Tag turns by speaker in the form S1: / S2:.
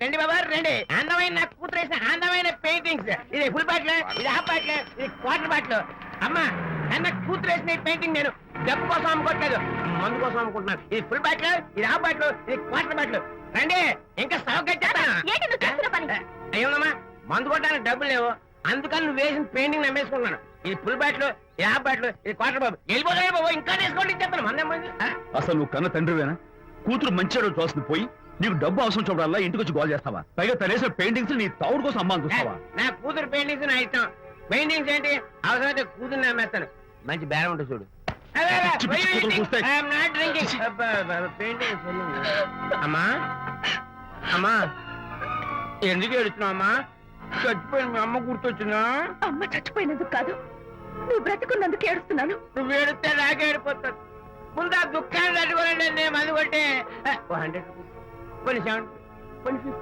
S1: రండి బాబా రండి. అందమైన నాకు కూతురు వేసిన అందమైన పెయింటింగ్స్. ఇది ఫుల్ బాటిల్, ఇది హాఫ్ బాటిల్, ఇది క్వార్టర్ బాటిల్. అమ్మా అన్న కూతురు వేసిన ఈ పెయింటింగ్ నేను డబ్బు కోసం అమ్ముకోవట్లేదు, మందు కోసం అమ్ముకుంటున్నాను. ఇది ఫుల్ బాటిల్, ఇది హాఫ్ బాటిల్, ఇది క్వార్టర్ బాటిల్. రండి ఇంకా అయ్యోమ్మా మందు కొట్టడానికి డబ్బులు లేవు, అందుకని నువ్వు వేసిన పెయింటింగ్ నమ్మేసుకుంటున్నాను. ఇది ఫుల్ బాటిల్, ఇది హాఫ్ బాటిల్, ఇది క్వార్టర్ బాబు. వెళ్ళిపోతాయి బాబు, ఇంకా తీసుకోండి చెప్తాను. మంది
S2: అసలు నువ్వు కన్న తండ్రివేనా? కూతురు మంచిగా చూస్తుంది పోయి నీకు డబ్బు అవసరం చూడాలా ఇంటికి వచ్చి గోల్ చేస్తావా? పైగా తనేసిన పెయింటింగ్స్ నీ తౌడు కోసం అమ్మాని చూస్తావా?
S1: నా కూతురు పెయింటింగ్స్ నా ఇష్టం. పెయింటింగ్స్ ఏంటి అవసరమైతే కూతురు నమ్మేస్తాను. మంచి బేరం ఉంటుంది చూడు. అమ్మా అమ్మా ఎందుకు ఏడుస్తున్నావు అమ్మా? చచ్చిపోయిన మీ అమ్మ గుర్తొచ్చిందా?
S3: అమ్మ చచ్చిపోయినందుకు కాదు, నువ్వు బ్రతుకున్నందుకు ఏడుస్తున్నాను.
S1: నువ్వు ఏడితే నాకే ఏడిపోతాను. ముందు ఆ దుఃఖాన్ని తట్టుకోనండి. నేను మందు కొట్టే 100 కొన్ని 70 కొన్ని 50